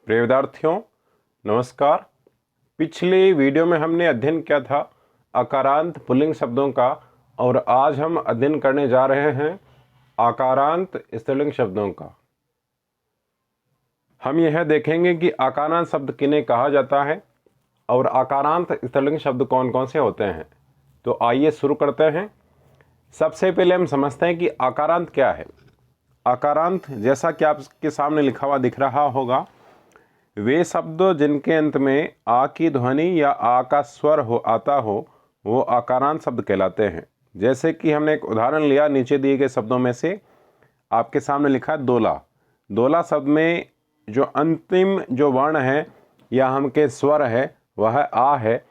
प्रिय विद्यार्थियों नमस्कार। पिछले वीडियो में हमने अध्ययन किया था आकारांत पुल्लिंग शब्दों का और आज हम अध्ययन करने जा रहे हैं आकारांत स्त्रीलिंग शब्दों का। हम यह देखेंगे कि आकारांत शब्द किन्हें कहा जाता है और आकारांत स्त्रीलिंग शब्द कौन कौन से होते हैं। तो आइए शुरू करते हैं। सबसे पहले हम समझते हैं कि आकारांत क्या है। आकारांत जैसा कि आपके सामने लिखा हुआ दिख रहा होगा, वे शब्द जिनके अंत में आ की ध्वनि या आ का स्वर आता हो वो आकारांत शब्द कहलाते हैं। जैसे कि हमने एक उदाहरण लिया, नीचे दिए गए शब्दों में से आपके सामने लिखा है दोला। दोला शब्द में जो अंतिम जो वर्ण है या हम के स्वर है वह आ है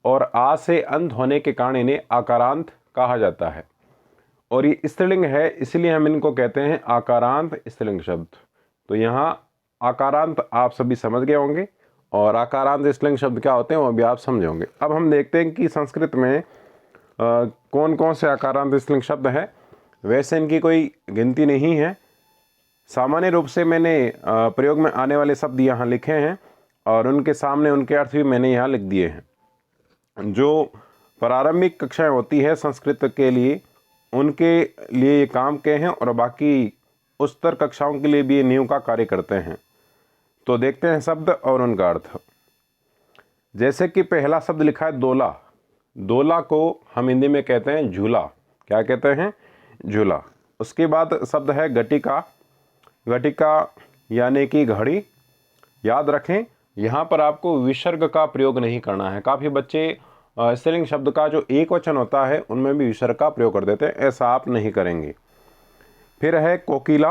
और आ से अंत होने के कारण इन्हें आकारांत कहा जाता है और ये स्त्रीलिंग है, इसलिए हम इनको कहते हैं आकारांत स्त्रीलिंग शब्द। तो यहाँ आकारांत आप सभी समझ गए होंगे और आकारांत स्त्रीलिंग शब्द क्या होते हैं वो भी आप समझे होंगे। अब हम देखते हैं कि संस्कृत में कौन कौन से आकारांत स्त्रीलिंग शब्द हैं। वैसे इनकी कोई गिनती नहीं है, सामान्य रूप से मैंने प्रयोग में आने वाले शब्द यहाँ लिखे हैं और उनके सामने उनके अर्थ भी मैंने यहाँ लिख दिए हैं। जो प्रारंभिक कक्षाएं होती है संस्कृत के लिए उनके लिए ये काम के हैं और बाकी उच्चतर कक्षाओं के लिए भी ये नींव का कार्य करते हैं। तो देखते हैं शब्द और उनका अर्थ। जैसे कि पहला शब्द लिखा है दोला। दोला को हम हिंदी में कहते हैं झूला। क्या कहते हैं? झूला। उसके बाद शब्द है घटिका। घटिका यानी कि घड़ी। याद रखें यहाँ पर आपको विसर्ग का प्रयोग नहीं करना है। काफ़ी बच्चे स्त्रीलिंग शब्द का जो एक वचन होता है उनमें भी विसर्ग का प्रयोग कर देते हैं, ऐसा आप नहीं करेंगे। फिर है कोकिला।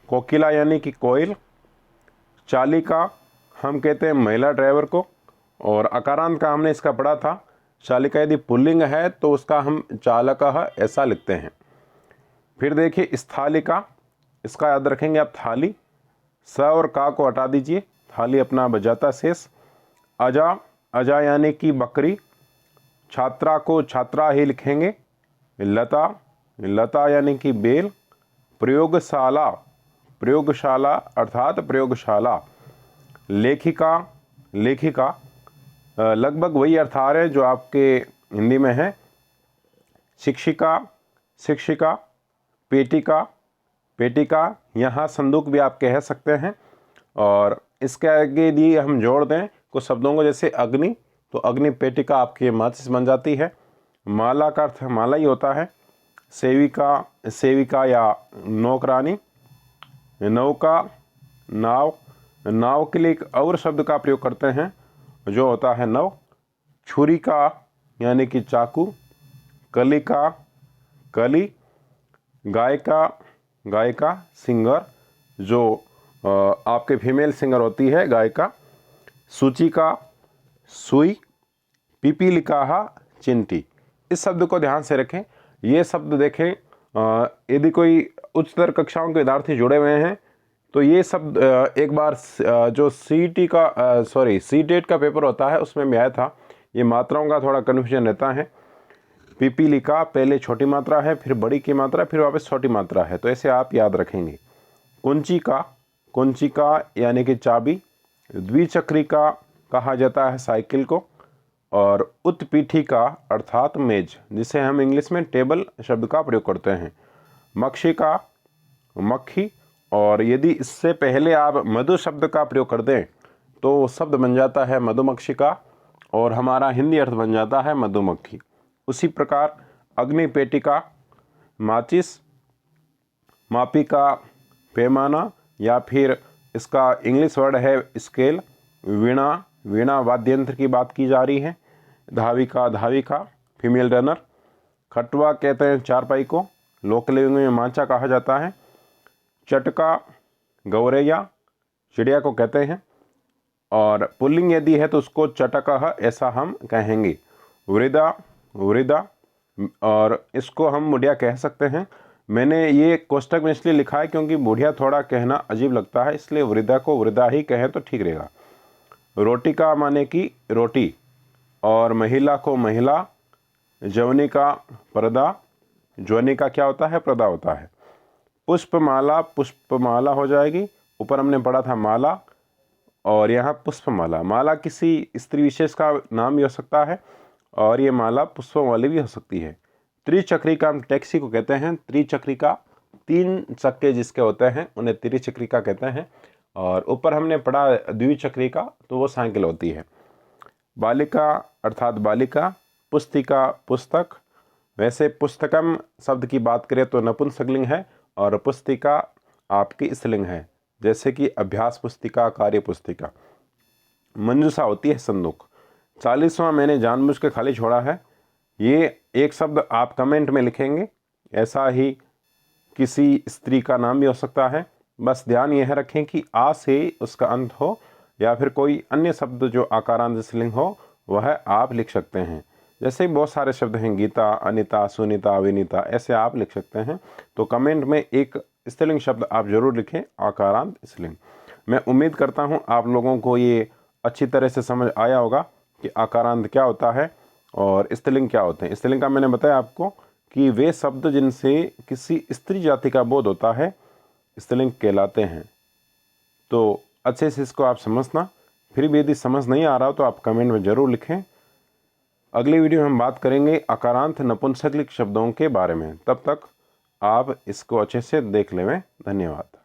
कोकिला यानी कि कोयल। चालिका हम कहते हैं महिला ड्राइवर को और आकारांत का हमने इसका पढ़ा था। चालिका यदि पुल्लिंग है तो उसका हम चालकः ऐसा लिखते हैं। फिर देखिए स्थालिका, इसका याद रखेंगे आप थाली। स और का को हटा दीजिए, थाली अपना बजाता शेष। अजा, अजा यानी कि बकरी। छात्रा को छात्रा ही लिखेंगे। लता, लता यानी कि बेल। प्रयोगशाला, प्रयोगशाला अर्थात प्रयोगशाला। लेखिका, लेखिका लगभग वही अर्थ आ रहे हैं जो आपके हिंदी में है। शिक्षिका, शिक्षिका। पेटिका, पेटिका यहाँ संदूक भी आप कह सकते हैं। और इसके आगे यदि हम जोड़ दें कुछ शब्दों को, जैसे अग्नि, तो अग्नि पेटिका आपकी माचिस बन जाती है। माला का अर्थ माला ही होता है। सेविका, सेविका या नौकरानी। नौका, नाव। नाव के लिए एक और शब्द का प्रयोग करते हैं जो होता है नव। छुरिका यानी कि चाकू। कलिका, कली। गायिका, गायिका सिंगर, जो आपके फीमेल सिंगर होती है गायिका। सूचिका, सुई। पिपीलिका, चिंटी। इस शब्द को ध्यान से रखें। ये शब्द देखें, यदि कोई उच्चतर कक्षाओं के विद्यार्थी जुड़े हुए हैं तो ये शब्द एक बार जो सीटेट का पेपर होता है उसमें भी आया था। ये मात्राओं का थोड़ा कन्फ्यूजन रहता है। पिपीलिका पहले छोटी मात्रा है, फिर बड़ी की मात्रा, फिर वापस छोटी मात्रा है, तो ऐसे आप याद रखेंगे। कुंचिका, कुंचिका यानी कि चाबी। द्विचक्रिका कहा जाता है साइकिल को। और उत्पीठिका अर्थात मेज, जिसे हम इंग्लिश में टेबल शब्द का प्रयोग करते हैं। मक्षिका, मक्खी। और यदि इससे पहले आप मधु शब्द का प्रयोग कर दें तो शब्द बन जाता है मधुमक्षिका और हमारा हिंदी अर्थ बन जाता है मधुमक्खी। उसी प्रकार अग्निपेटिका, माचिस। मापिका, पैमाना, या फिर इसका इंग्लिश वर्ड है स्केल। वीणा, वीणा वाद्य यंत्र की बात की जा रही है। धाविका, धाविका फीमेल रनर। खटुआ कहते हैं चारपाई को, लोकल लैंग्वेज में मांचा कहा जाता है। चटका, गौरैया, चिड़िया को कहते हैं। और पुल्लिंग यदि है तो उसको चटकः ऐसा हम कहेंगे। वृदा, वृदा, और इसको हम बुढ़िया कह सकते हैं। मैंने ये कोष्टक में इसलिए लिखा है क्योंकि बुढ़िया थोड़ा कहना अजीब लगता है, इसलिए वृदा को वृदा ही कहें तो ठीक रहेगा। रोटिका माने कि रोटी और महिला को महिला। जवनिका, पर्दा। ज्वनिका क्या होता है? पर्दा होता है। पुष्पमाला, पुष्पमाला हो जाएगी। ऊपर हमने पढ़ा था माला। और यहाँ पुष्पमाला, माला किसी स्त्री विशेष का नाम भी हो सकता है और ये माला पुष्पों वाली भी हो सकती है। त्रिचक्रिका हम टैक्सी को कहते हैं। त्रिचक्रिका, 3 चक्के जिसके होते हैं उन्हें त्रिचक्रिका कहते हैं। और ऊपर हमने पढ़ा द्विचक्रिका, तो वो साइकिल होती है। बालिका अर्थात बालिका, पुस्तिका पुस्तक। वैसे पुस्तकम शब्द की बात करें तो नपुंसकलिंग है और पुस्तिका आपकी स्त्रीलिंग है, जैसे कि अभ्यास पुस्तिका, कार्य पुस्तिका। मंजूषा होती है संदूक। 40वां मैंने जानबूझ के खाली छोड़ा है। ये एक शब्द आप कमेंट में लिखेंगे, ऐसा ही किसी स्त्री का नाम भी हो सकता है। बस ध्यान यह रखें कि आ से उसका अंत हो या फिर कोई अन्य शब्द जो आकारांत स्त्रीलिंग हो वह आप लिख सकते हैं। जैसे बहुत सारे शब्द हैं, गीता, अनिता, सुनीता, विनीता, ऐसे आप लिख सकते हैं। तो कमेंट में एक स्त्रीलिंग शब्द आप जरूर लिखें, आकारांत स्त्रीलिंग। मैं उम्मीद करता हूँ आप लोगों को ये अच्छी तरह से समझ आया होगा कि आकारांत क्या होता है और स्त्रीलिंग क्या होते हैं। स्त्रीलिंग का मैंने बताया आपको कि वे शब्द जिनसे किसी स्त्री जाति का बोध होता है स्त्रीलिंग कहलाते हैं। तो अच्छे से इसको आप समझना। फिर भी यदि समझ नहीं आ रहा हो तो आप कमेंट में ज़रूर लिखें। अगली वीडियो में हम बात करेंगे आकारांत नपुंसकलिंग शब्दों के बारे में। तब तक आप इसको अच्छे से देख लें। धन्यवाद।